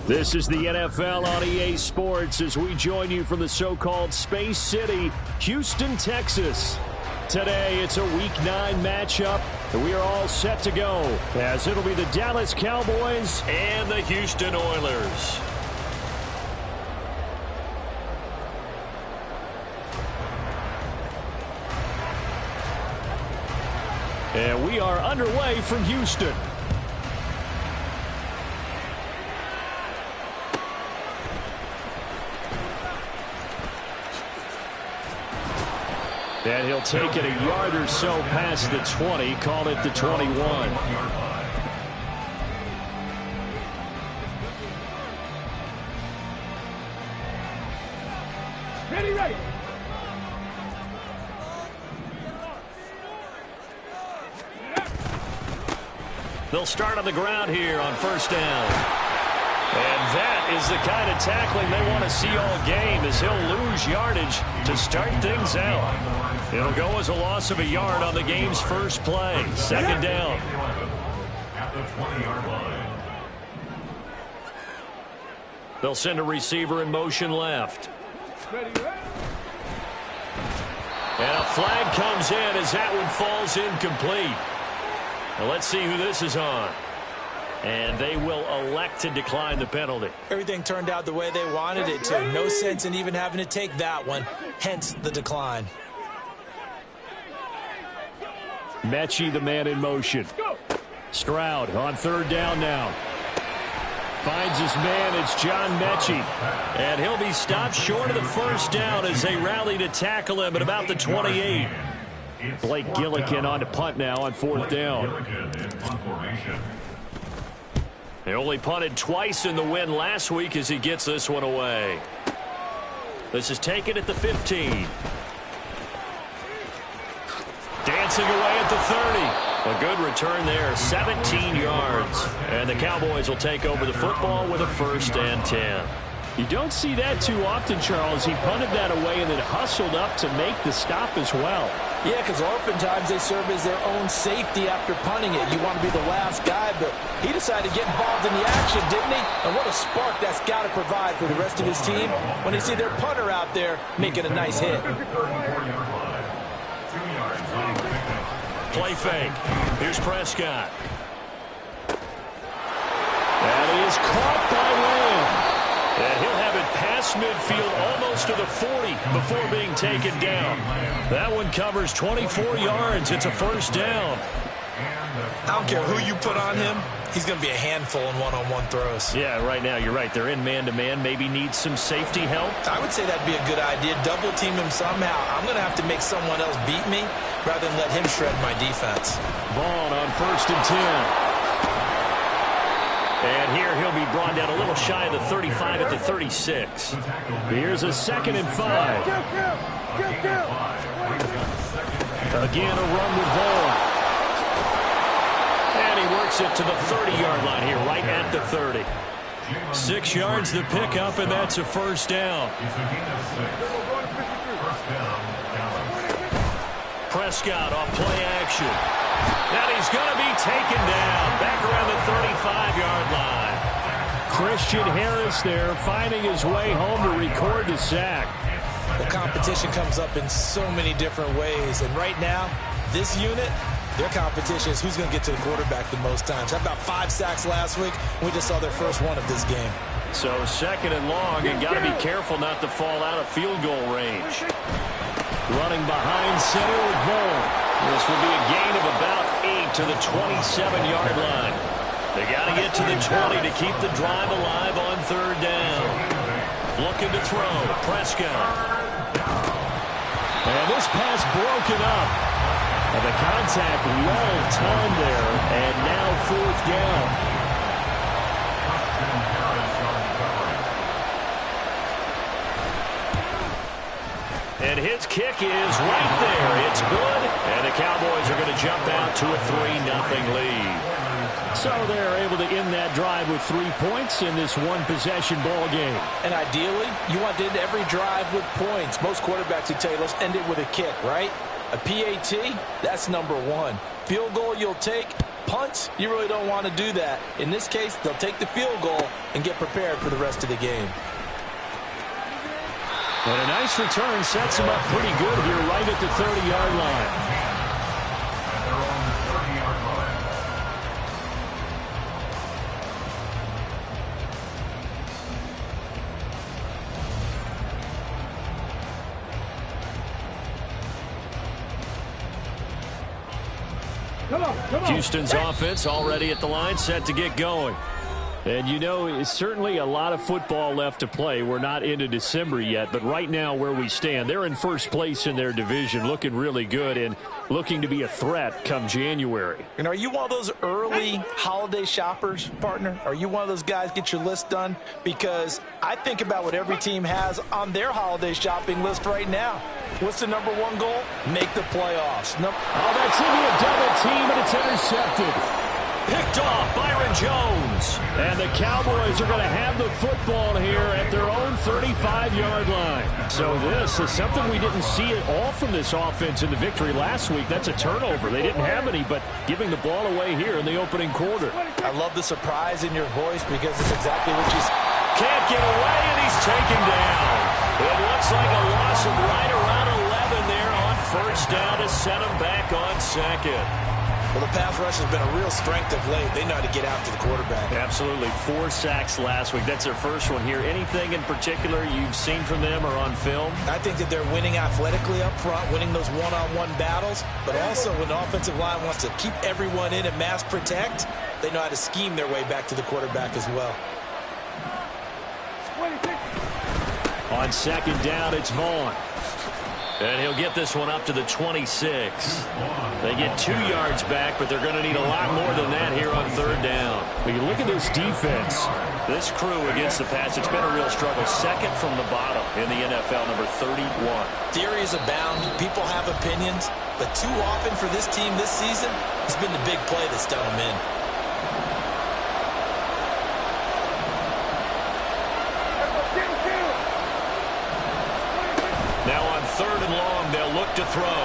This is the NFL on EA Sports as we join you from the so-called Space City, Houston, Texas. Today, it's a Week 9 matchup, and we are all set to go, as it'll be the Dallas Cowboys and the Houston Oilers. And we are underway from Houston. And he'll take it a yard or so past the 20, call it the 21. Ready. They'll start on the ground here on first down. And that is the kind of tackling they want to see all game, as he'll lose yardage to start things out. It'll go as a loss of a yard on the game's first play. Second down. At the 20-yard line. They'll send a receiver in motion left. And a flag comes in as that one falls incomplete. Now let's see who this is on. And they will elect to decline the penalty. Everything turned out the way they wanted it to. No sense in even having to take that one, hence the decline. Mechie, the man in motion. Stroud on third down now. Finds his man. It's John Mechie. And he'll be stopped short of the first down as they rally to tackle him at about the 28. Blake Gillikin on to punt now on fourth down. They only punted twice in the win last week as he gets this one away. This is taken at the 15. Dancing away at the 30. A good return there, 17 yards. And the Cowboys will take over the football with a 1st and 10. You don't see that too often, Charles. He punted that away and then hustled up to make the stop as well. Yeah, because oftentimes they serve as their own safety after punting it. You want to be the last guy, but he decided to get involved in the action, didn't he? And what a spark that's got to provide for the rest of his team when they see their punter out there making a nice hit. Play fake. Here's Prescott. That is caught by Lamb. And he'll have it past midfield almost to the 40 before being taken down. That one covers 24 yards. It's a 1st down. I don't care who you put on him. He's going to be a handful in one-on-one throws. Yeah, right now you're right. They're in man-to-man. Maybe need some safety help. I would say that'd be a good idea. Double team him somehow. I'm going to have to make someone else beat me rather than let him shred my defense. Vaughn on 1st and 10. And here he'll be brought down a little shy of the 35 at the 36. Here's a 2nd and 5. Again, a run with Vaughn. And he works it to the 30-yard line here, right at the 30. 6 yards the pickup, and that's a 1st down. Prescott off play action. And he's going to be taken down back around the 35-yard line. Christian Harris there finding his way home to record the sack. The competition comes up in so many different ways. And right now, this unit, their competition is who's going to get to the quarterback the most times. How about 5 sacks last week? We just saw their first one of this game. So 2nd and long, and got to be careful not to fall out of field goal range. Running behind center with Vaughn. This will be a gain of about 8 to the 27-yard line. They got to get to the 20 to keep the drive alive on 3rd down. Looking to throw. Prescott. And this pass broken up. And the contact well timed there, and now 4th down. And his kick is right there. It's good. And the Cowboys are going to jump out to a 3-0 lead. So they're able to end that drive with 3 points in this one-possession ball game. And ideally, you want to end every drive with points. Most quarterbacks would tell you, let's end it with a kick, right? A PAT, that's number 1. Field goal you'll take. Punts, you really don't want to do that. In this case, they'll take the field goal and get prepared for the rest of the game. And a nice return sets him up pretty good here right at the 30-yard line. Houston's offense already at the line, set to get going. And, you know, it's certainly a lot of football left to play. We're not into December yet, but right now where we stand, they're in first place in their division, looking really good and looking to be a threat come January. And are you one of those early holiday shoppers, partner? Are you one of those guys get your list done? Because I think about what every team has on their holiday shopping list right now. What's the number 1 goal? Make the playoffs. Oh, that's into a double team, and it's intercepted. Picked off, Byron Jones. And the Cowboys are going to have the football here at their own 35-yard line. So this is something we didn't see at all from this offense in the victory last week. That's a turnover. They didn't have any, but giving the ball away here in the opening quarter. I love the surprise in your voice because it's exactly what you said. Can't get away, and he's taken down. It looks like a loss of right around 11 there on 1st down to set him back on 2nd. Well, the pass rush has been a real strength of late. They know how to get after the quarterback. Absolutely. 4 sacks last week. That's their first one here. Anything in particular you've seen from them or on film? I think that they're winning athletically up front, winning those one-on-one battles, but also when the offensive line wants to keep everyone in and mass protect, they know how to scheme their way back to the quarterback as well. On 2nd down, it's Vaughn. And he'll get this one up to the 26. They get 2 yards back, but they're going to need a lot more than that here on 3rd down. When you look at this defense, this crew against the pass, it's been a real struggle. 2nd from the bottom in the NFL, number 31. Theories abound. People have opinions. But too often for this team this season, it's been the big play that's done them in. Now on 3rd and long, they'll look to throw.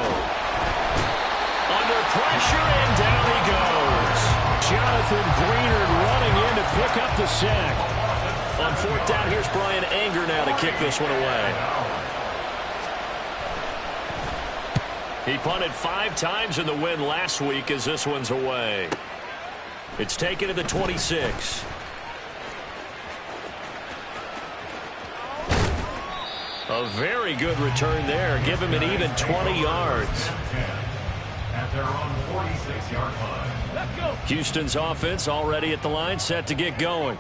Under pressure, and down he goes. Jonathan Greenard running in to pick up the sack. On 4th down, here's Brian Anger now to kick this one away. He punted 5 times in the win last week as this one's away. It's taken to the 26. A very good return there. Give him an even 20 yards. At their own 46-yard line. Houston's offense already at the line, set to get going.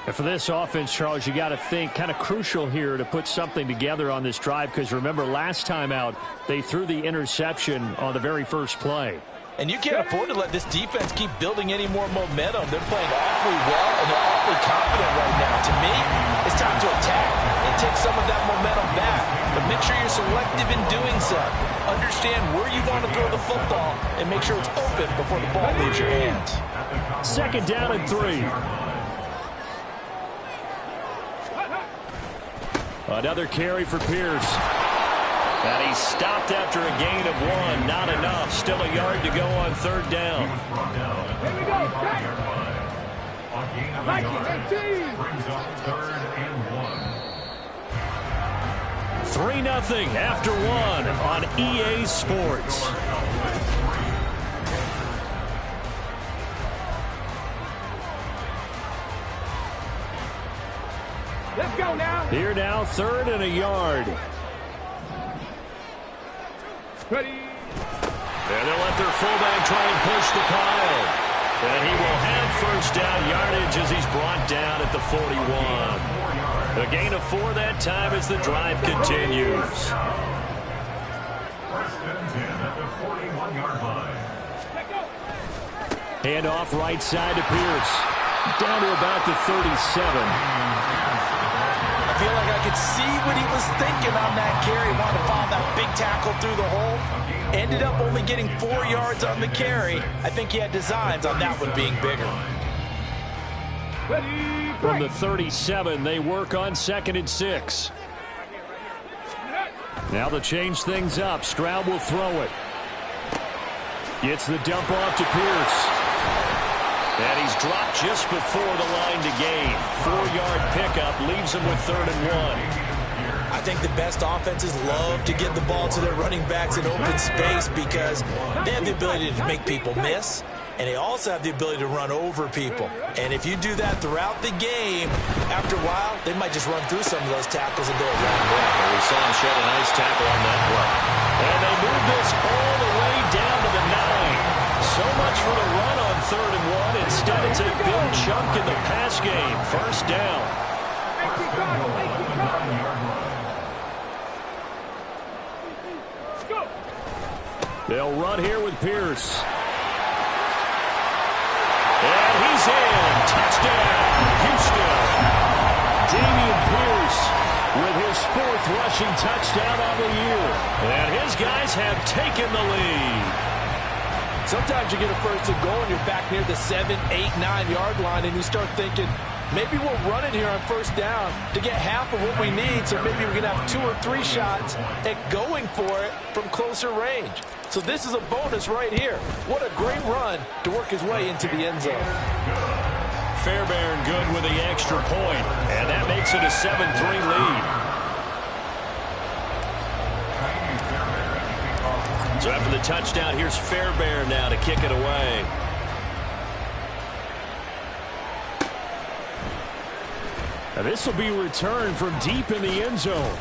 And for this offense, Charles, you got to think kind of crucial here to put something together on this drive, because remember last time out they threw the interception on the very first play. And you can't afford to let this defense keep building any more momentum. They're playing awfully well, and they're awfully confident right now. To me, it's time to attack and take some of that momentum back. But make sure you're selective in doing so. Understand where you want to throw the football and make sure it's open before the ball leaves your hands. 2nd down and 3. Another carry for Pierce. And he stopped after a gain of 1. Not enough. Still a yard to go on 3rd down. Here we go. A gain of a yard. Brings up 3rd and 1. 3-0 after 1 on EA Sports. Let's go now. Here now, 3rd and a yard. Ready. And they'll let their fullback try and push the pile. And he will have 1st down yardage as he's brought down at the 41. A gain of 4 that time as the drive continues. First and 10 at the 41-yard line. Hand off right side to Pierce. Down to about the 37. I feel like I could see what he was thinking on that carry. Wanted to follow that big tackle through the hole. Ended up only getting 4 yards on the carry. I think he had designs on that one being bigger. From the 37, they work on 2nd and 6. Now to change things up, Stroud will throw it. Gets the dump off to Pierce. And he's dropped just before the line to gain. 4-yard pickup leaves him with 3rd and 1. I think the best offenses love to get the ball to their running backs in open space because they have the ability to make people miss, and they also have the ability to run over people. And if you do that throughout the game, after a while, they might just run through some of those tackles and go a long way. We saw him shed a nice tackle on that play. And they move this all the way down to the 9. So much for the run on 3rd and 1. Instead, it's a big chunk in the pass game. First down. They'll run here with Pierce. And he's in. Touchdown, Houston. Damian Pierce with his 4th rushing touchdown on the year. And his guys have taken the lead. Sometimes you get a 1st and goal and you're back near the 7, 8, 9-yard line, and you start thinking, maybe we'll run it here on 1st down to get half of what we need, so maybe we can have 2 or 3 shots at going for it from closer range. So this is a bonus right here. What a great run to work his way into the end zone. Fairbairn good with the extra point, and that makes it a 7-3 lead. So after the touchdown, here's Fairbairn now to kick it away. Now this will be returned from deep in the end zone.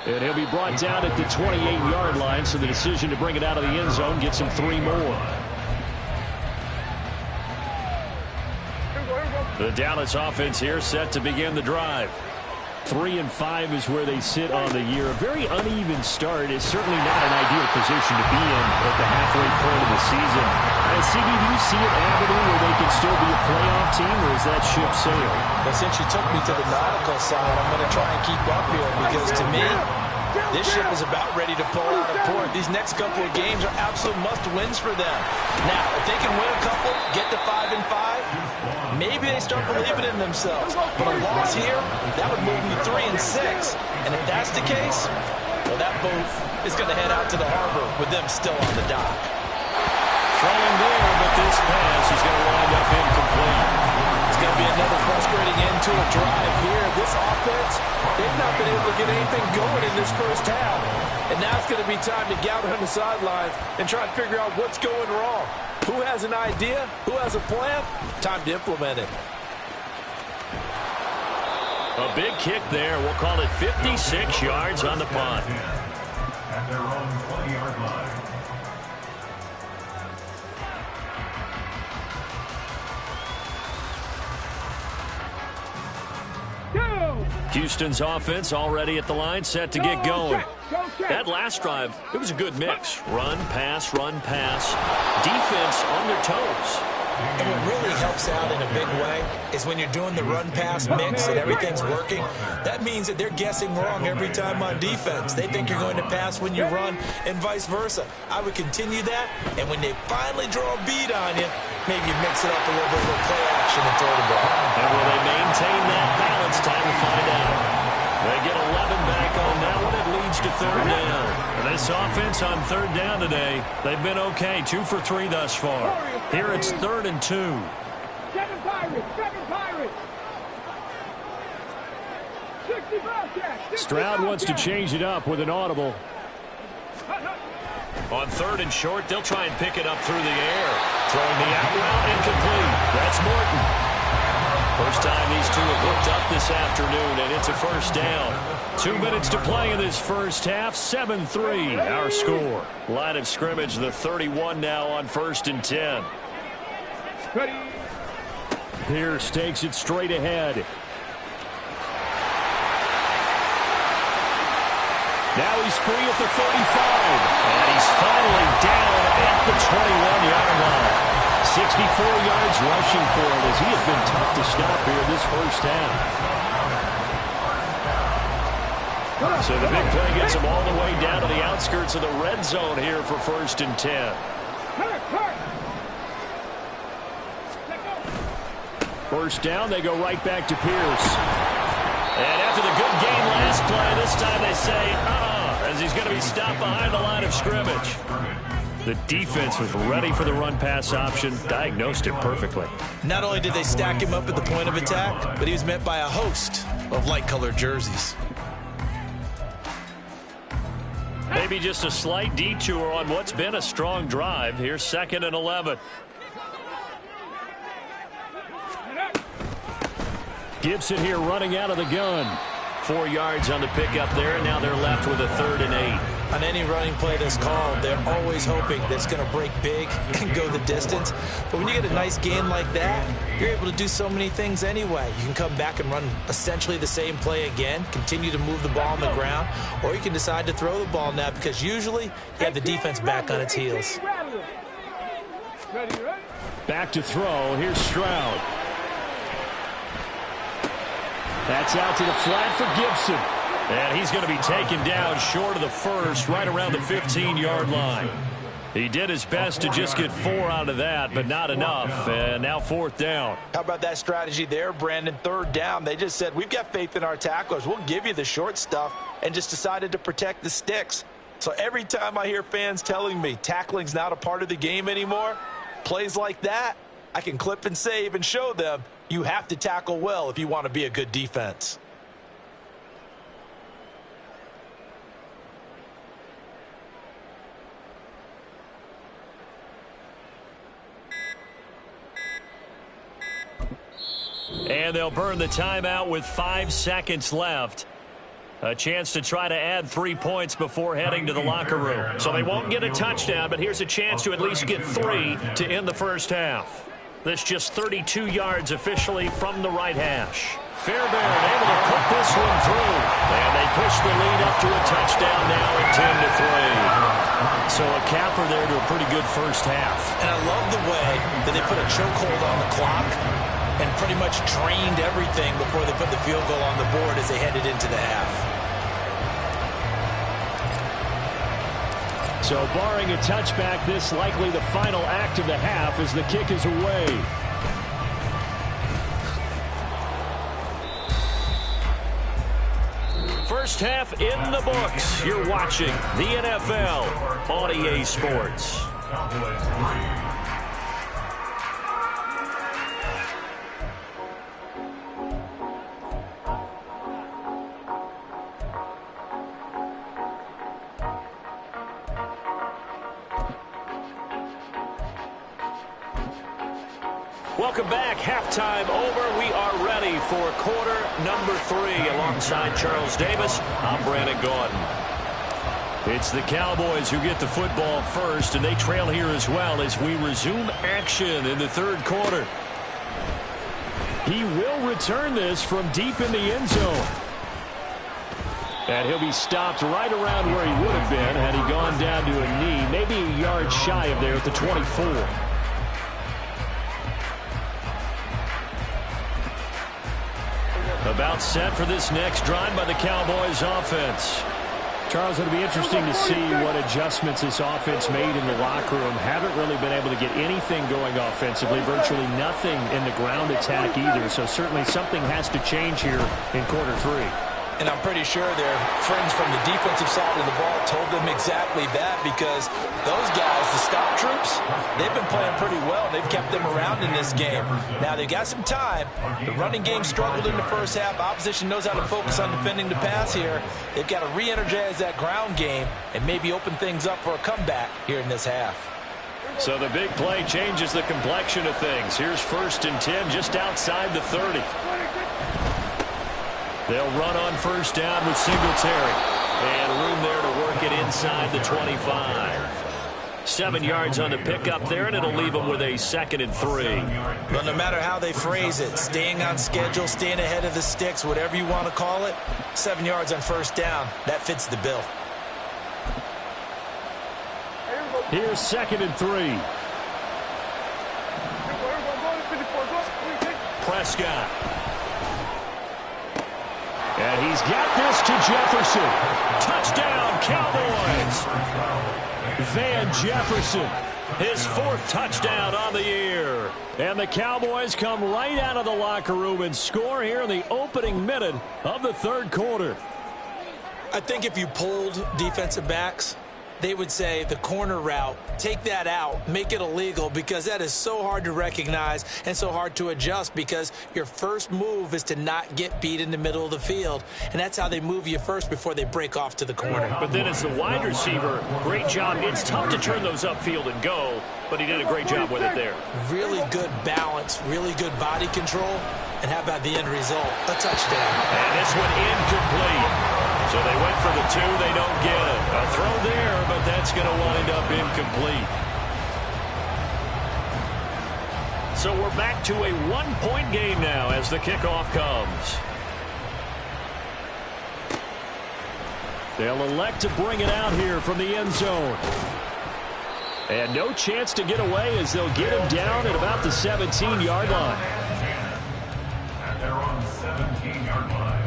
And he'll be brought down at the 28-yard line, so the decision to bring it out of the end zone gets him 3 more. The Dallas offense here set to begin the drive. 3 and 5 is where they sit on the year. A very uneven start is certainly not an ideal position to be in at the halfway point of the season. CB, do you see an avenue where they can still be a playoff team, or is that ship sailed? Well, since you took me to the nautical side, I'm going to try and keep up here because to me, this ship is about ready to pull out of port. These next couple of games are absolute must-wins for them. Now, if they can win a couple, get to 5 and 5, maybe they start believing in themselves. But a loss here, that would move them to 3 and 6. And if that's the case, well, that boat is going to head out to the harbor with them still on the dock. Throwing there, but this pass is going to wind up incomplete. It's going to be another frustrating end to a drive here. This offense, they've not been able to get anything going in this first half. And now it's going to be time to gather on the sidelines and try and figure out what's going wrong. Who has an idea? Who has a plan? Time to implement it. A big kick there. We'll call it 56 yards on the punt. At their own 20-yard line. Houston's offense already at the line, set to get going. That last drive, it was a good mix. Run, pass, defense on their toes. And what really helps out in a big way is when you're doing the run-pass mix and everything's working, that means that they're guessing wrong every time on defense. They think you're going to pass when you run and vice versa. I would continue that, and when they finally draw a beat on you, maybe you mix it up a little bit with play action and throw the ball. And will they maintain that balance? Time to find out. They get 11 back on that one. It leads to 3rd down. And this offense on 3rd down today, they've been okay. 2 for 3 thus far. Here it's 3rd and 2. 7 Pirates. 65 Stroud wants to change it up with an audible. On 3rd and short, they'll try and pick it up through the air. Throwing the out route incomplete. That's Morton. First time these two have hooked up this afternoon, and it's a first down. 2 minutes to play in this first half. 7-3, our score. Line of scrimmage, the 31 now on 1st and 10. Pierce takes it straight ahead. Now he's free at the 35. And he's finally down at the 21-yard line. 64 yards rushing for him as he has been tough to stop here this first half. So the big play gets him all the way down to the outskirts of the red zone here for 1st and 10. First down, they go right back to Pierce. And after the good game last play, this time they say, as he's going to be stopped behind the line of scrimmage. The defense was ready for the run-pass option, diagnosed it perfectly. Not only did they stack him up at the point of attack, but he was met by a host of light-colored jerseys. Maybe just a slight detour on what's been a strong drive. Here's 2nd and 11. Gibson here running out of the gun. 4 yards on the pickup there, and now they're left with a 3rd and 8. On any running play that's called, they're always hoping that it's going to break big and go the distance. But when you get a nice gain like that, you're able to do so many things anyway. You can come back and run essentially the same play again, continue to move the ball on the ground, or you can decide to throw the ball now because usually you have the defense back on its heels. Back to throw. Here's Stroud. That's out to the flat for Gibson. And he's going to be taken down short of the first, right around the 15-yard line. He did his best to just get 4 out of that, but not enough. And now 4th down. How about that strategy there, Brandon? 3rd down. They just said, we've got faith in our tacklers. We'll give you the short stuff, and just decided to protect the sticks. So every time I hear fans telling me tackling's not a part of the game anymore, plays like that, I can clip and save and show them you have to tackle well if you want to be a good defense. And they'll burn the timeout with 5 seconds left. A chance to try to add 3 points before heading to the locker room. So they won't get a touchdown, but here's a chance to at least get 3 to end the first half. That's just 32 yards officially from the right hash. Fairbairn able to put this one through. And they push the lead up to a touchdown now at 10-3. So a capper there to a pretty good first half. And I love the way that they put a chokehold on the clock and pretty much drained everything before they put the field goal on the board as they headed into the half. So barring a touchback, this likely the final act of the half as the kick is away. First half in the books. You're watching the NFL on EA Sports. Welcome back. Halftime over. We are ready for quarter number 3. Alongside Charles Davis, I'm Brandon Gordon. It's the Cowboys who get the football first, and they trail here as well as we resume action in the 3rd quarter. He will return this from deep in the end zone. And he'll be stopped right around where he would have been had he gone down to a knee, maybe a yard shy of there at the 24. About set for this next drive by the Cowboys offense. Charles, it'll be interesting to see what adjustments this offense made in the locker room. Haven't really been able to get anything going offensively, virtually nothing in the ground attack either. So certainly something has to change here in quarter 3. And I'm pretty sure their friends from the defensive side of the ball told them exactly that, because those guys, the stop troops, they've been playing pretty well. They've kept them around in this game. Now, they've got some time. The running game struggled in the first half. Opposition knows how to focus on defending the pass here. They've got to re-energize that ground game and maybe open things up for a comeback here in this half. So the big play changes the complexion of things. Here's 1st and 10 just outside the 30. They'll run on first down with Singletary. And room there to work it inside the 25. 7 yards on the pickup there, and it'll leave them with a 2nd and 3. But no matter how they phrase it, staying on schedule, staying ahead of the sticks, whatever you want to call it, 7 yards on first down, that fits the bill. Here's 2nd and 3. Prescott. And he's got this to Jefferson. Touchdown, Cowboys. Van Jefferson. His 4th touchdown on the year. And the Cowboys come right out of the locker room and score here in the opening minute of the 3rd quarter. I think if you polled defensive backs, they would say the corner route, take that out, make it illegal, because that is so hard to recognize and so hard to adjust, because your first move is to not get beat in the middle of the field. And that's how they move you first before they break off to the corner. But then as the wide receiver, great job. It's tough to turn those upfield and go, but he did a great job with it there. Really good balance, really good body control. And how about the end result? A touchdown. And this one incomplete. So they went for the 2, they don't get it. A throw there, but that's going to wind up incomplete. So we're back to a 1-point game now as the kickoff comes. They'll elect to bring it out here from the end zone. And no chance to get away as they'll get him down at about the 17-yard line. At their own 17-yard line.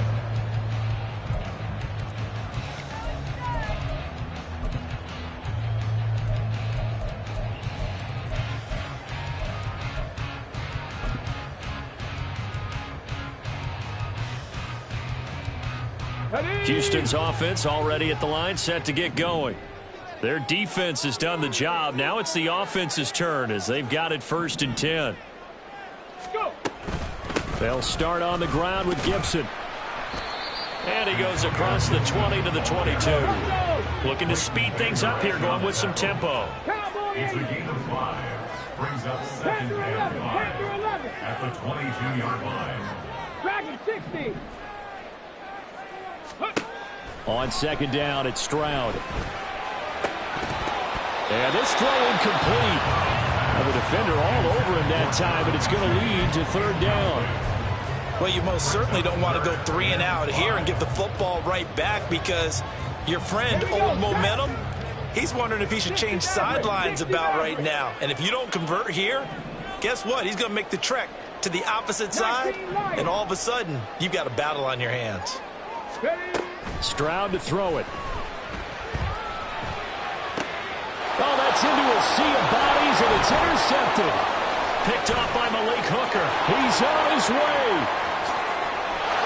Houston's offense already at the line, set to get going. Their defense has done the job. Now it's the offense's turn as they've got it 1st and 10. Go. They'll start on the ground with Gibson. And he goes across the 20 to the 22. Looking to speed things up here, going with some tempo. It's a gain of 5. Brings up 2nd and 5 at the 22-yard line. Dragon 60. On 2nd down, it's Stroud. And this throw incomplete. The defender all over him that time, but it's going to lead to 3rd down. Well, you most certainly don't want to go 3 and out here and give the football right back, because your friend, Old Momentum, he's wondering if he should change sidelines about right now. And if you don't convert here, guess what? He's going to make the trek to the opposite side, and all of a sudden, you've got a battle on your hands. Stroud to throw it. Oh, that's into a sea of bodies, and it's intercepted. Picked off by Malik Hooker. He's on his way.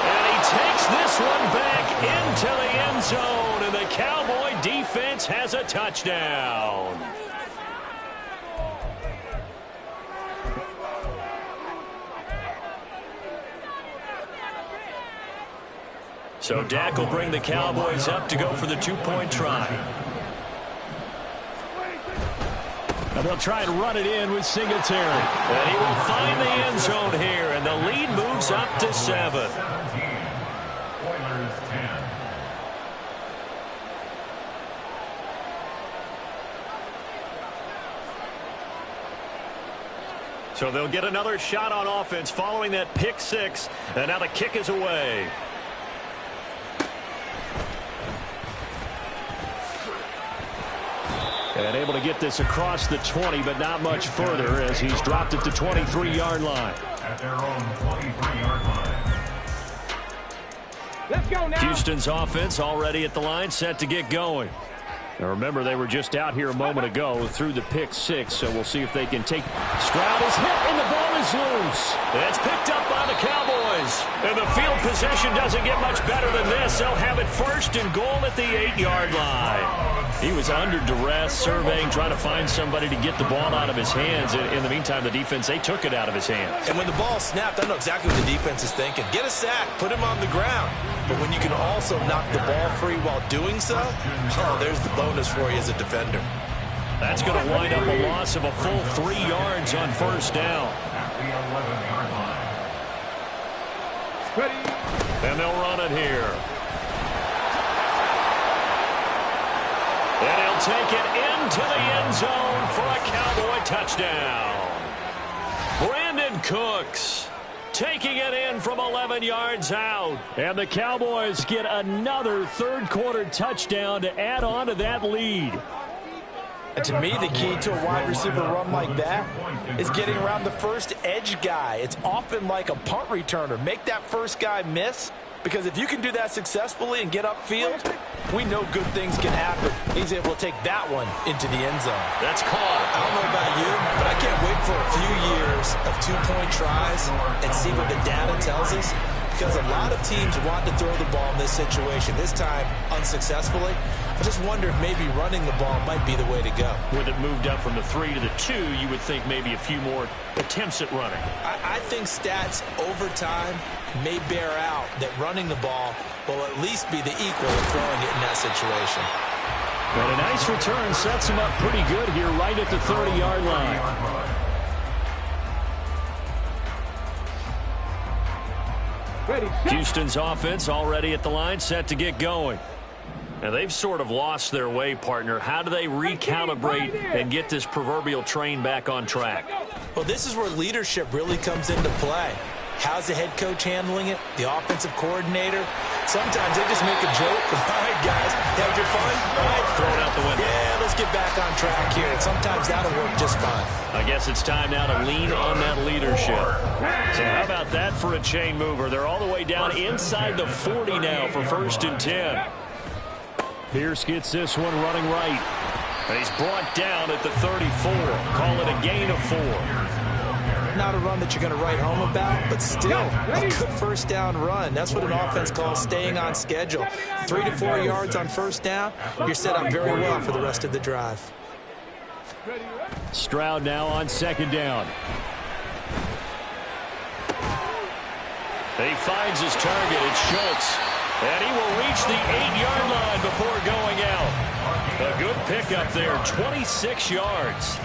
And he takes this one back into the end zone, and the Cowboy defense has a touchdown. So Dak will bring the Cowboys up to go for the 2-point try. And they'll try and run it in with Singletary. And he will find the end zone here, and the lead moves up to 7. Oilers 10. So they'll get another shot on offense following that pick 6, and now the kick is away. And able to get this across the 20, but not much further as he's dropped at the 23-yard line. At their own 23-yard line. Let's go now. Houston's offense already at the line, set to get going. Now remember, they were just out here a moment ago through the pick 6, so we'll see if they can take. Stroud is hit, and the ball is loose. It's picked up by the Cowboys. And the field position doesn't get much better than this. They'll have it 1st and goal at the 8-yard line. He was under duress, surveying, trying to find somebody to get the ball out of his hands. In the meantime, the defense, they took it out of his hands. And when the ball snapped, I know exactly what the defense is thinking. Get a sack, put him on the ground. But when you can also knock the ball free while doing so, oh, there's the bonus for you as a defender. That's going to wind up a loss of a full 3 yards on 1st down. At the 11-yard line. Ready. And they'll run it here. And he'll take it into the end zone for a Cowboy touchdown. Brandon Cooks taking it in from 11 yards out. And the Cowboys get another third-quarter touchdown to add on to that lead. And to me, the key to a wide receiver run like that is getting around the first edge guy. It's often like a punt returner. Make that first guy miss, because if you can do that successfully and get upfield, we know good things can happen. He's able to take that one into the end zone. That's caught. I don't know about you, but I can't wait for a few years of two-point tries and see what the data tells us, because a lot of teams want to throw the ball in this situation, this time unsuccessfully. I just wonder if maybe running the ball might be the way to go. With it moved up from the 3 to the 2, you would think maybe a few more attempts at running. I think stats over time may bear out that running the ball will at least be the equal of throwing it in that situation. And a nice return sets him up pretty good here right at the 30-yard line. Houston's offense already at the line, set to get going. Now, they've sort of lost their way, partner. How do they recalibrate and get this proverbial train back on track? Well, this is where leadership really comes into play. How's the head coach handling it? The offensive coordinator? Sometimes they just make a joke. All right, guys, had your fun? All right, Throw it out the window. Yeah, let's get back on track here. And sometimes that'll work just fine. I guess it's time now to lean on that leadership. So how about that for a chain mover? They're all the way down inside the 40 now for 1st and 10. Pierce gets this one running right. And he's brought down at the 34. Call it a gain of 4. Not a run that you're going to write home about, but still a good first down run. That's what an offense calls staying on schedule. 3 to 4 yards on first down, you're set up very well for the rest of the drive. Stroud now on 2nd down. He finds his target. It's Schultz. And he will reach the 8-yard line before going out. A good pickup there, 26 yards.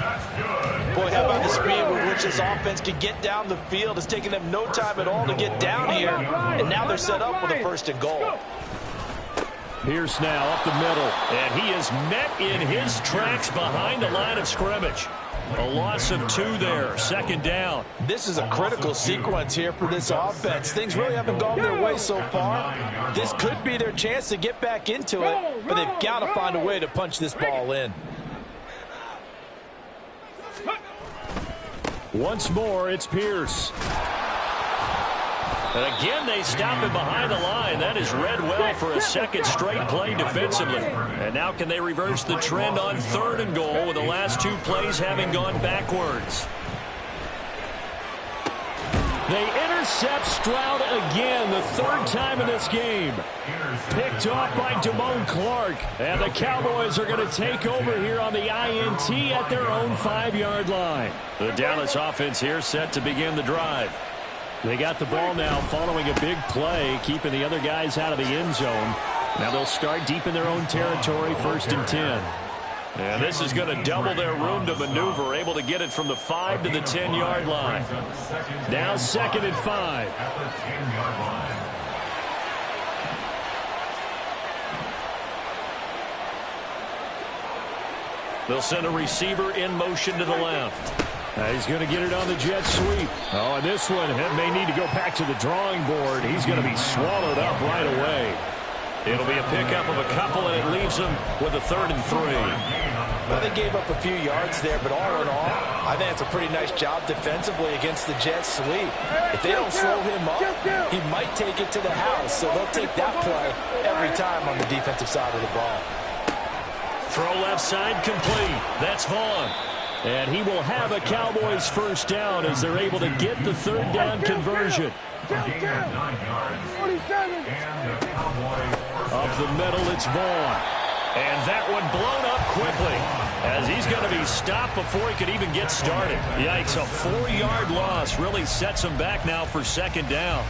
Boy, how about the speed with which this offense can get down the field? It's taking them no time at all to get down here. And now they're set up with a 1st and goal. Pierce now up the middle. And he is met in his tracks behind the line of scrimmage. A loss of 2 there, 2nd down. This is a critical sequence here for this offense. Things really haven't gone their way so far. This could be their chance to get back into it, but they've got to find a way to punch this ball in. Once more, it's Pierce. And again, they stop him behind the line. That is read well for a 2nd straight play defensively. And now can they reverse the trend on 3rd and goal with the last 2 plays having gone backwards? They intercept Stroud again, the 3rd time in this game. Picked off by Damone Clark. And the Cowboys are going to take over here on the INT at their own 5-yard line. The Dallas offense here set to begin the drive. They got the ball now following a big play, keeping the other guys out of the end zone. Now they'll start deep in their own territory, 1st and 10. And this is going to double their room to maneuver, able to get it from the 5 to the 10-yard line. Now 2nd and 5. They'll send a receiver in motion to the left. He's going to get it on the jet sweep. Oh, and this one may need to go back to the drawing board. He's going to be swallowed up right away. It'll be a pickup of a couple, and it leaves them with a 3rd and 3. Well, they gave up a few yards there, but all in all, I think it's a pretty nice job defensively against the jet sweep. If they don't slow him up, he might take it to the house, so they'll take that play every time on the defensive side of the ball. Throw left side complete. That's Vaughn. And he will have a Cowboys 1st down as they're able to get the 3rd down conversion. Up the middle, it's Vaughn. And that one blown up quickly as he's going to be stopped before he could even get started. Yikes, a 4-yard loss really sets him back now for 2nd down.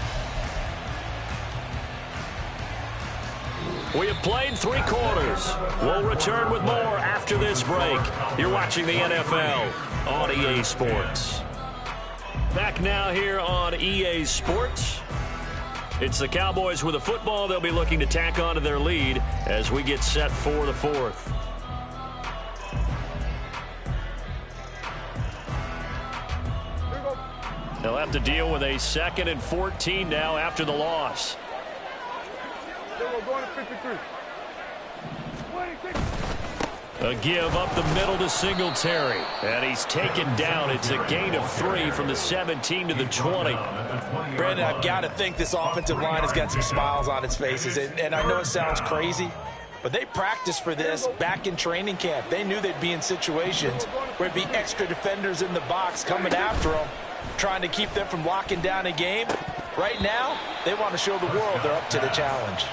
We have played 3 quarters. We'll return with more after this break. You're watching the NFL on EA Sports. Back now here on EA Sports. It's the Cowboys with a football. They'll be looking to tack onto their lead as we get set for the 4th. They'll have to deal with a 2nd and 14 now after the loss. Going to 53. 26. A give up the middle to Singletary. And he's taken down. It's a gain of 3 from the 17 to the 20. Brandon, I've got to think this offensive line has got some smiles on its faces. And I know it sounds crazy, but they practiced for this back in training camp. They knew they'd be in situations where it'd be extra defenders in the box coming after them, trying to keep them from locking down a game. Right now, they want to show the world they're up to the challenge.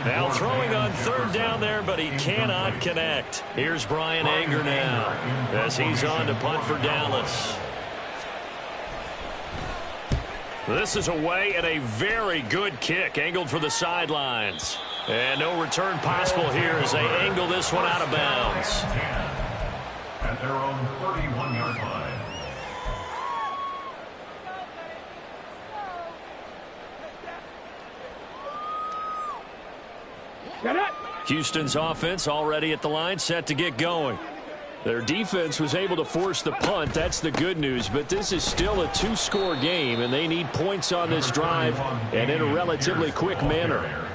Now throwing on 3rd down there, but he cannot connect. Here's Brian Anger now as he's on to punt for Dallas. This is away and a very good kick angled for the sidelines. And no return possible here as they angle this one out of bounds. At their own 31-yard line. Houston's offense already at the line, set to get going. Their defense was able to force the punt. That's the good news, but this is still a 2-score game, and they need points on this drive and in a relatively quick manner.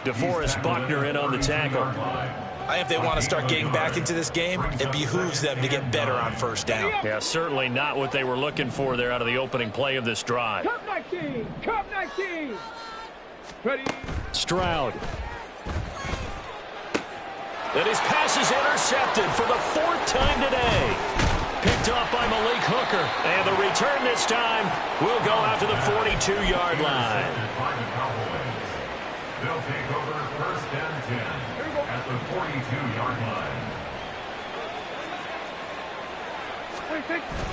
DeForest Buckner in on the tackle. I think if they want to start getting back into this game, it behooves them to get better on 1st down. Yeah, certainly not what they were looking for there out of the opening play of this drive. Cup 19. Cup 19. Ready. Stroud. And his pass is intercepted for the 4th time today. Picked off by Malik Hooker. And the return this time will go out to the 42-yard line. They'll take over 1st and 10 at the 42-yard line.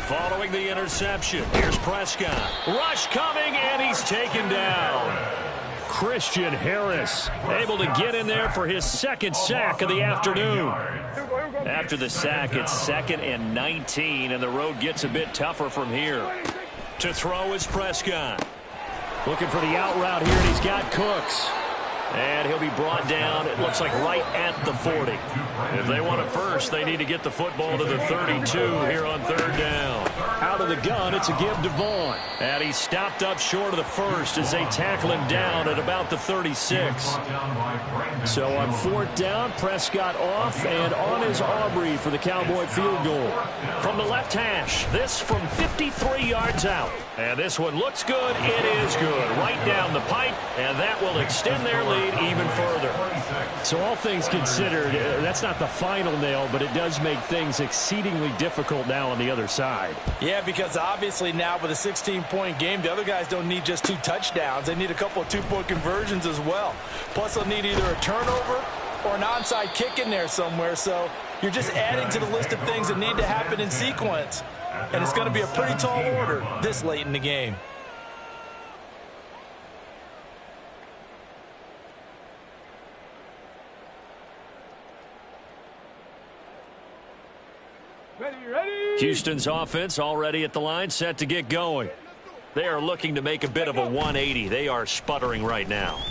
Following the interception, here's Prescott. Rush coming, and he's taken down. Christian Harris able to get in there for his 2nd sack of the afternoon. After the sack, it's 2nd and 19, and the road gets a bit tougher from here. To throw is Prescott. Looking for the out route here, and he's got Cooks. And he'll be brought down, it looks like, right at the 40. If they want it first, they need to get the football to the 32 here on 3rd down. Out of the gun, it's a give to Vaughn. And he's stopped up short of the 1st as they tackle him down at about the 36. So on 4th down, Prescott off, and on is Aubrey for the Cowboy field goal. From the left hash, this from 53 yards out. And this one looks good. It is good. Right down the pipe, and that will extend their lead even further. So all things considered, that's not the final nail, but it does make things exceedingly difficult now on the other side. Yeah, because obviously now with a 16-point game, the other guys don't need just 2 touchdowns. They need a couple of 2-point conversions as well. Plus, they'll need either a turnover or an onside kick in there somewhere. So you're just adding to the list of things that need to happen in sequence. And it's going to be a pretty tall order this late in the game. Ready. Houston's offense already at the line, set to get going. They are looking to make a bit of a 180. They are sputtering right now.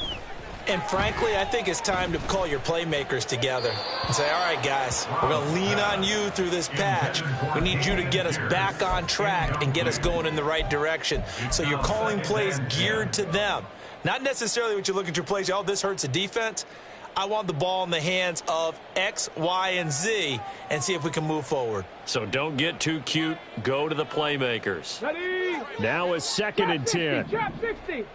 And frankly, I think it's time to call your playmakers together and say, all right, guys, we're going to lean on you through this patch. We need you to get us back on track and get us going in the right direction. So you're calling plays geared to them. Not necessarily what you look at your plays, oh, this hurts the defense. I want the ball in the hands of X, Y, and Z and see if we can move forward. So don't get too cute. Go to the playmakers. Ready. Now it's 2nd and 10. Trap 60.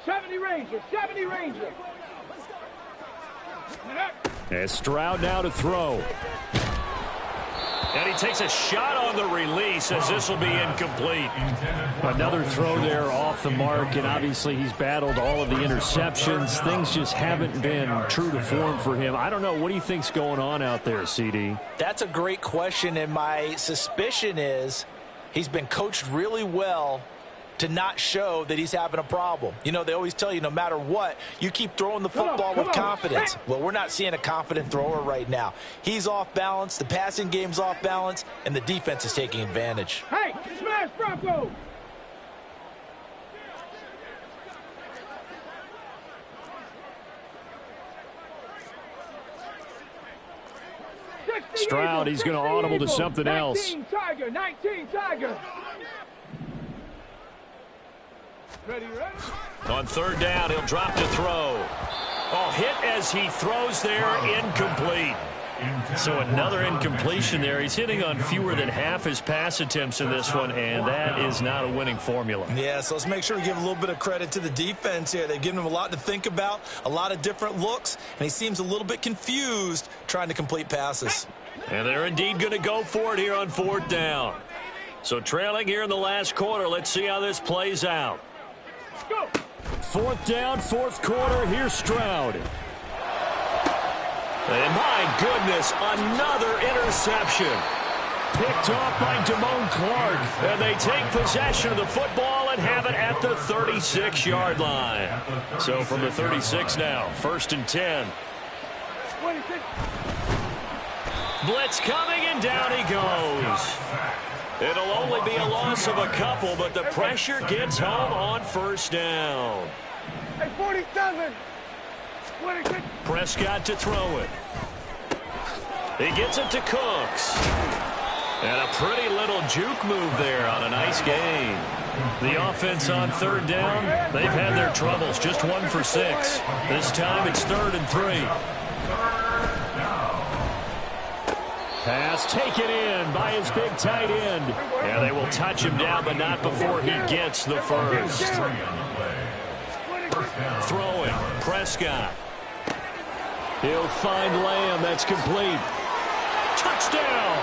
70 Ranger. 70 Ranger. And Stroud now to throw. And he takes a shot on the release as this will be incomplete. Another throw there off the mark, and obviously he's battled all of the interceptions. Things just haven't been true to form for him. I don't know. What do you think's going on out there, CD? That's a great question, and my suspicion is he's been coached really well to not show that he's having a problem. You know, they always tell you no matter what, you keep throwing the football with confidence. Well, we're not seeing a confident thrower right now. He's off balance, the passing game's off balance, and the defense is taking advantage. Hey, smash Bronco! Stroud, he's going to audible to something else. 19 Tiger, 19 Tiger. Ready. On third down, he'll drop to throw. Oh, hit as he throws there, incomplete. So another incompletion there. He's hitting on fewer than half his pass attempts in this one, and that is not a winning formula. Yeah, so let's make sure we give a little bit of credit to the defense here. They've given him a lot to think about, a lot of different looks, and he seems a little bit confused trying to complete passes. And they're indeed going to go for it here on fourth down. So trailing here in the last quarter. Let's see how this plays out. Go. Fourth down, fourth quarter. Here's Stroud. And my goodness, another interception. Picked off by Damone Clark. And they take possession of the football and have it at the 36-yard line. So from the 36 now, 1st and 10. 26. Blitz coming, and down he goes. It'll only be a loss of a couple, but the pressure gets home on first down. Hey, 47. 26. Prescott to throw it. He gets it to Cooks. And a pretty little juke move there on a nice gain. The offense on third down, they've had their troubles. Just 1 for 6. This time it's 3rd and 3. Pass taken in by his big tight end. Yeah, they will touch him down, but not before he gets the first. Throwing, Prescott. He'll find Lamb. That's complete. Touchdown!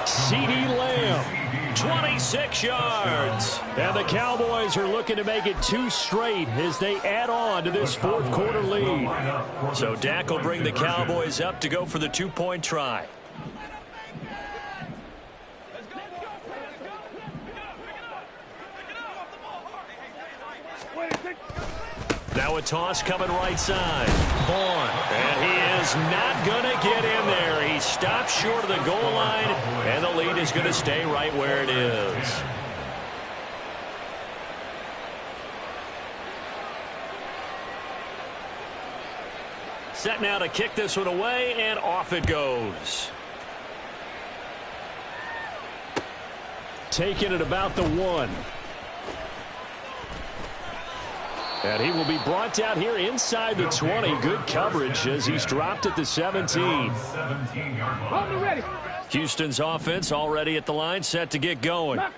CeeDee Lamb, 26 yards. And the Cowboys are looking to make it 2 straight as they add on to this fourth quarter lead. So Dak will bring the Cowboys up to go for the 2-point try. Now a toss coming right side. Vaughn. And he is not going to get in there. He stops short of the goal line, and the lead is going to stay right where it is. Set now to kick this one away, and off it goes. Taking it about the 1. And he will be brought down here inside the 20. Good coverage as he's dropped at the 17. Houston's offense already at the line, set to get going. Now,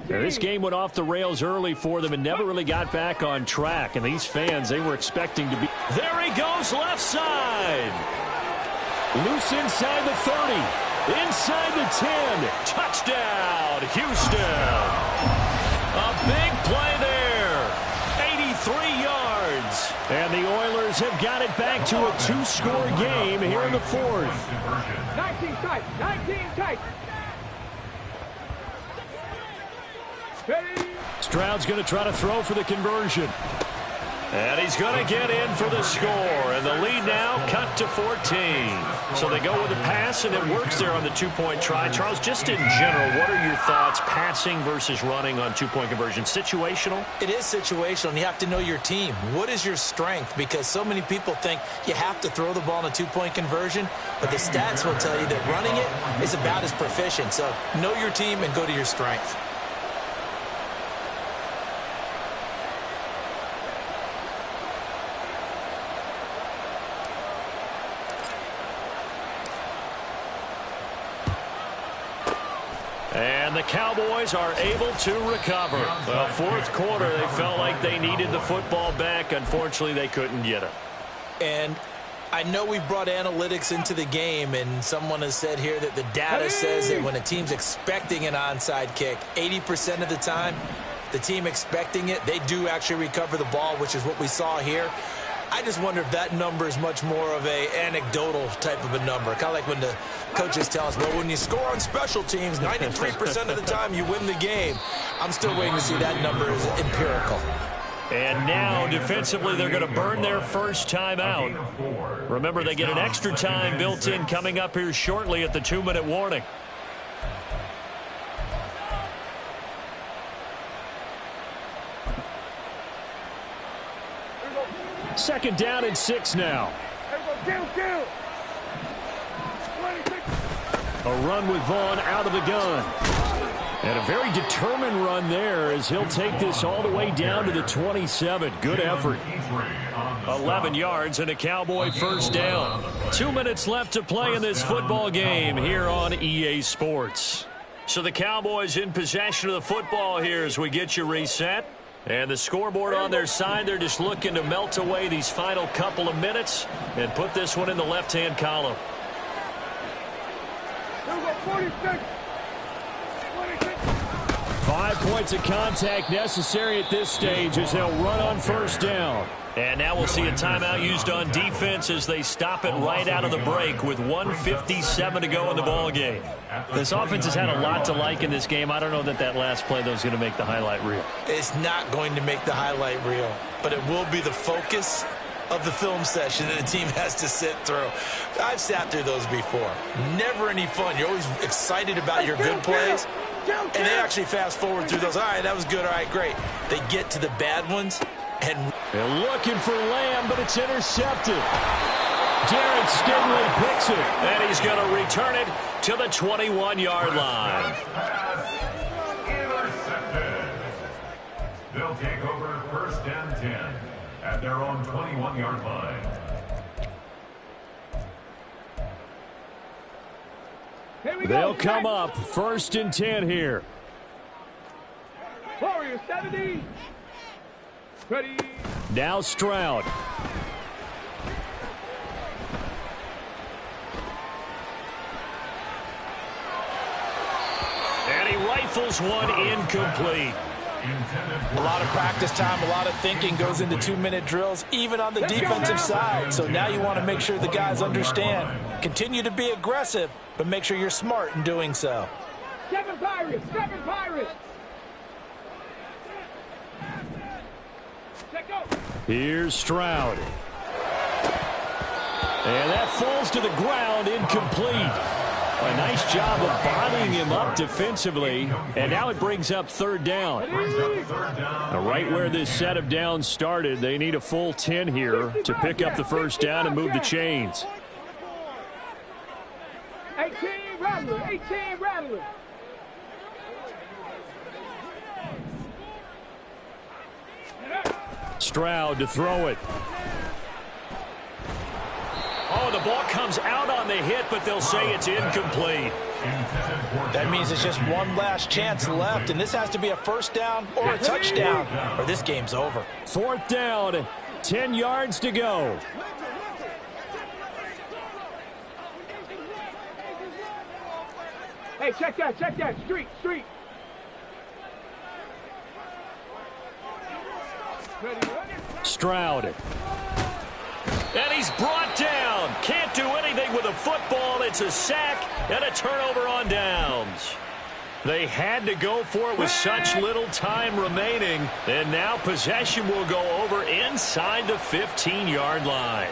this game went off the rails early for them and never really got back on track. And these fans, they were expecting to be... There he goes, left side. Loose inside the 30. Inside the 10. Touchdown, Houston. A big play there. 83 yards. And the Oilers have got it back to a 2-score game here in the 4th. 19 tight. 19 tight. Stroud's going to try to throw for the conversion. And he's going to get in for the score. And the lead now cut to 14. So they go with the pass, and it works there on the 2-point try. Charles, just in general, what are your thoughts passing versus running on 2-point conversion? Situational? It is situational, and you have to know your team. What is your strength? Because so many people think you have to throw the ball in a 2-point conversion, but the stats will tell you that running it is about as proficient. So know your team and go to your strength. And the Cowboys are able to recover. Well, fourth quarter, they felt like they needed the football back. Unfortunately, they couldn't get it. And I know we brought analytics into the game, and someone has said here that the data says that when a team's expecting an onside kick, 80% of the time, the team expecting it, they do actually recover the ball, which is what we saw here. I just wonder if that number is much more of a anecdotal type of a number. Kind of like when the coaches tell us, well, when you score on special teams, 93% of the time you win the game. I'm still waiting to see that number is empirical. And now, defensively, they're going to burn their first time out. Remember, they get an extra time built in coming up here shortly at the 2-minute warning. Second down and 6 now. A run with Vaughn out of the gun. And a very determined run there as he'll take this all the way down to the 27. Good effort. 11 yards and a Cowboy first down. 2 minutes left to play in this football game here on EA Sports. So the Cowboys in possession of the football here as we get you reset. And the scoreboard on their side, they're just looking to melt away these final couple of minutes and put this one in the left-hand column. 5 points of contact necessary at this stage as they'll run on first down. And now we'll see a timeout used on defense as they stop it right out of the break with 1:57 to go in the ball game. This offense has had a lot to like in this game. I don't know that last play, though, is going to make the highlight reel. It's not going to make the highlight reel, but it will be the focus of the film session that the team has to sit through. I've sat through those before. Never any fun. You're always excited about your good plays, and they actually fast forward through those. All right, that was good. All right, great. They get to the bad ones, and they're looking for Lamb, but it's intercepted. Jared Stingley picks it. And he's going to return it to the 21-yard line. Intercepted. They'll take over first and 10 at their own 21-yard line. They'll come up first and 10 here. Warrior 70. Ready. Now Stroud. And he rifles one incomplete. A lot of practice time, a lot of thinking goes into 2-minute drills, even on the defensive side. So now you want to make sure the guys understand. Continue to be aggressive, but make sure you're smart in doing so. 7 Pirates, 7 Pirates. Check out. Here's Stroud. And that falls to the ground, incomplete. A nice job of bodying him up defensively. And now it brings up third down. Right where this set of downs started, they need a full 10 here to pick up the first down and move the chains. 18 Rattler, 18 Rattler. Stroud to throw it. Oh, the ball comes out on the hit, but they'll say it's incomplete. That means it's just one last chance left, and this has to be a first down or a touchdown, or this game's over. Fourth down, 10 yards to go. Hey, check that, street. Stroud. And he's brought down. Can't do anything with a football. It's a sack and a turnover on downs. They had to go for it with such little time remaining. And now possession will go over inside the 15-yard line.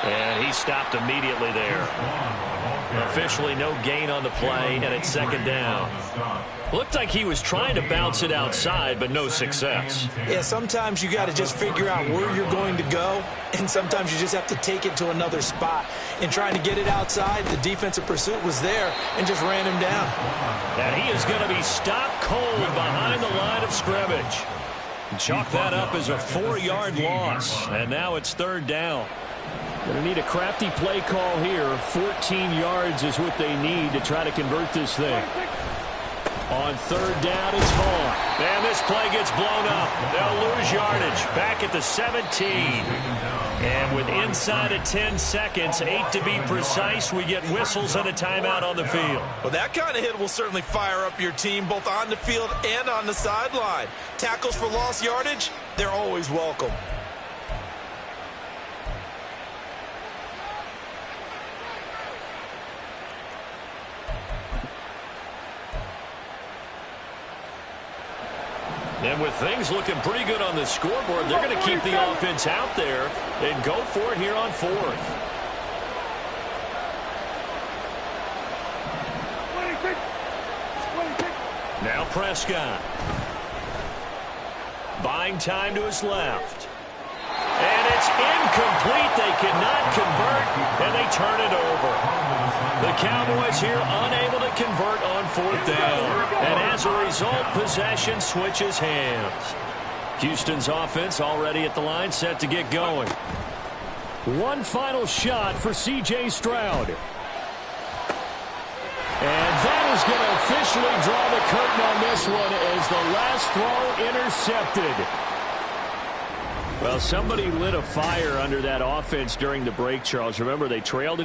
And he stopped immediately there. Officially no gain on the play, and it's second down. Looked like he was trying to bounce it outside, but no success. Yeah, sometimes you got to just figure out where you're going to go, and sometimes you just have to take it to another spot. In trying to get it outside, the defensive pursuit was there and just ran him down. And he is going to be stopped cold behind the line of scrimmage. Chalk that up as a 4-yard loss, and now it's third down. Going to need a crafty play call here. 14 yards is what they need to try to convert this thing. On third down, it's Vaughn. And this play gets blown up. They'll lose yardage. Back at the 17. And with inside of 10 seconds, 8 to be precise, we get whistles and a timeout on the field. Well, that kind of hit will certainly fire up your team, both on the field and on the sideline. Tackles for lost yardage, they're always welcome. And with things looking pretty good on the scoreboard, they're going to keep the offense out there and go for it here on fourth. 26. Now Prescott. Buying time to his left. And it's incomplete. They cannot convert, and they turn it over. The Cowboys here unable to convert on 4th down. And as a result, possession switches hands. Houston's offense already at the line, set to get going. One final shot for C.J. Stroud. And that is going to officially draw the curtain on this one as the last throw intercepted. Well, somebody lit a fire under that offense during the break, Charles. Remember, they trailed it.